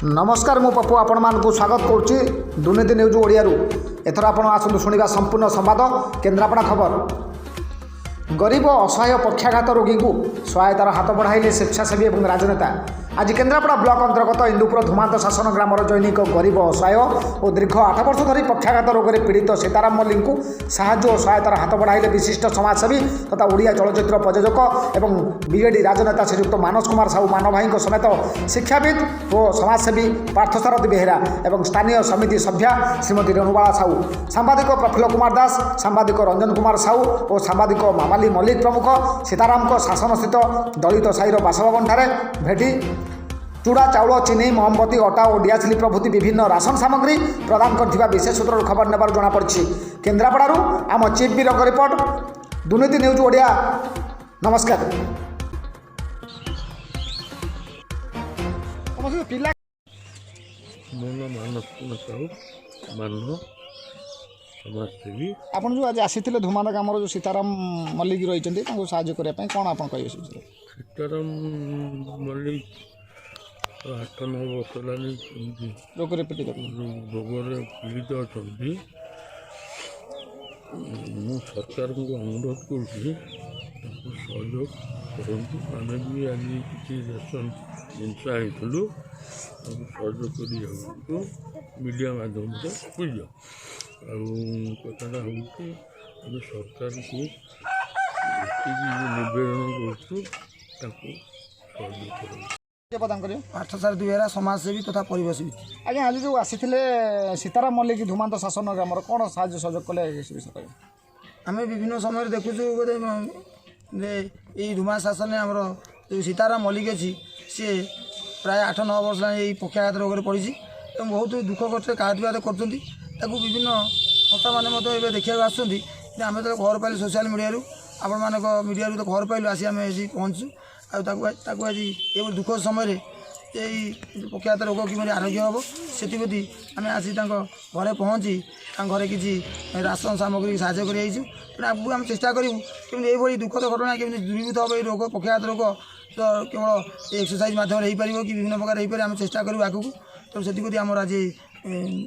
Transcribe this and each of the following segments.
नमस्कार मु पप्पू आपण मानकु स्वागत करुच्ची दुर्नीति न्यूज ओडिया एथर आपण आसतु शुणा संपूर्ण संवाद केन्द्रापड़ा खबर। गरीब असहाय पक्षाघात रोगी को सहायतार हाथ बढ़ाइले स्वेच्छासेवी और राजनेता। आज केन्द्रापड़ा ब्लॉक अंतर्गत इंदुपुर धूमांत शासन ग्रामर जैनिक गरीब असहाय और दीर्घ 8 वर्ष धरी पक्षाघात रोग में पीड़ित सीताराम मल्लिक को साहाय्य और सहायतार हाथ बढ़ाइले विशिष्ट समाजसेवी तथा ओडिया चलचित्र प्रयोजक एवं बीजेडी राजनेता श्रीयुक्त मानस कुमार साहू मान भाई समेत शिक्षाविद और समाजसेवी पार्थसारथी बेहेरा एवं स्थानीय समिति सभ्या श्रीमती रेणुबाला साहू, सांबादिक प्रफुल्ल कुमार दास, सांबादिक रंजन कुमार साहू और सांबादिक मामाली मल्लिक प्रमुख सीताराम शासन स्थित दलित साईर बासभवन ठारे भेटी चूड़ा चाउल चीनी महमबती अटा और डियासिली प्रभृति विभिन्न राशन सामग्री प्रदान करथिबा विशेष सूत्र खबर नेबार जना पड़छि। केन्द्रापड़ारू आम chief bureau report Durniti news Odia. नमस्कार। आपन जो आज आसीथिले धुमांत ग्रामर जो सीताराम मल्लिक रही साहाय्य करने कौन आप कहे? सीताराम मल्लिक 8-9 वर्ष है रोगरे पीड़ित पीड़ित अच्छा मु सरकार को अनुरोध करुँगी सहयोग करूँ। आम भी आज किसी राशन जिनस आनीलु सहयोग कर मीडिया माध्यम से बुझ कथा हूँ सरकार को निवेदन कर पार्थसारथी बेहेरा समाजसेवी तथा परिवेशविद। आज्ञा आज जो आसी सीताराम मल्लिक धूमांत शासन ग्राम कौन साहाय्य सहयोग कले विषय आम विभिन्न समय देखुँ ये धूमांत शासन में आमर जो सीताराम मल्लिक अच्छी सी प्राय 8-9 वर्ष यही पक्षाघात रोग में पड़ी बहुत दुख कष्ट काटबाद कर विभिन्न संस्था मैंने देखा आम तो खबर पाइल सोशल मीडिया आपण मान मीडिया तो खबर पाइलु आसी आम पहुँचु आज ये दुख समय यही पक्षाघात रोग कि आरोग्य हम से आम आसी घरे पहुँची घर किसी राशन सामग्री साहय कर आम चेष्टा करूँ कि दुखद घटना केमी दूरीभूत हम ये रोग पक्षाघात रोग तो केवल एक्सरसाइज माध्यम हो पार कि विभिन्न प्रकार हो पारे आम चेष्टा करूँ आगू तो से आम आज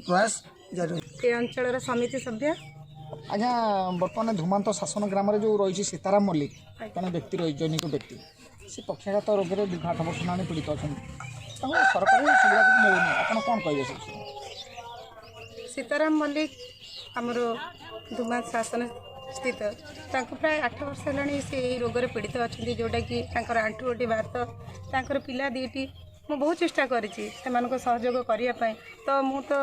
प्रयास जारी अंचल समिति सभ्य। आज्ञा बर्तमान धूमांत शासन ग्राम जो रही सीताराम मल्लिक जन व्यक्ति रही जैनिक व्यक्ति से पक्षाघात रोग में दीर्घ 8 वर्ष ना पीड़ित अच्छा सरकारी सुविधा मिलूनी आप कौन कहे? सीताराम मल्लिक आमर धूमांत शासन स्थित प्राय 8 वर्ष है से रोग में पीड़ित अच्छा जोटा कि आंठुगोटी बात पिला 2टी मु बहुत चेष्टा करी सहयोग करने तो मु तो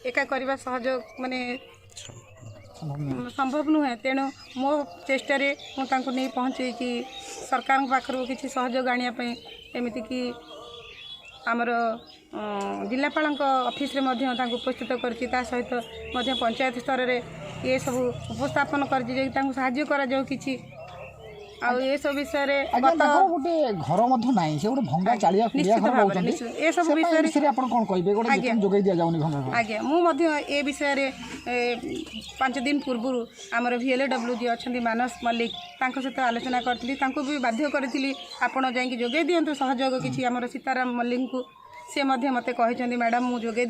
एका करवा सहयोग माने संभव नुहे तेणु मो चेष्टार मुझे नहीं पहुँचे कि सरकार पाखर किसी सहयोग आने एमती कि आमर जिलापाल ऑफिस रे उपस्थित करछि सहित पंचायत स्तर रे ये सब उपस्थापन कर साहाय्य करा किछि आ ये सब विषय गोटे घर नहीं से गोटे भंगा चालिया ये सब विषय आप कौन कहे जोगे दि जाऊनी आज्ञा मुझे ये विषय 5 दिन पूर्व आमर VLW जी अच्छा मानस मल्लिक सहित आलोचना करी भी बाध्य करी आपड़ जा जोगे दिंतु सहयोग किसी आमर सीताराम मल्लिक को सी मते कहते मैडम मु जोगे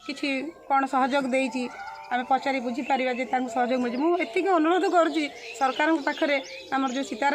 किसी कौन सहयोग देती आम पचारि बुझीपार जे सहयोग मिले मुझे अनुरोध करुँच सरकार पाखे आमर जो सीताराम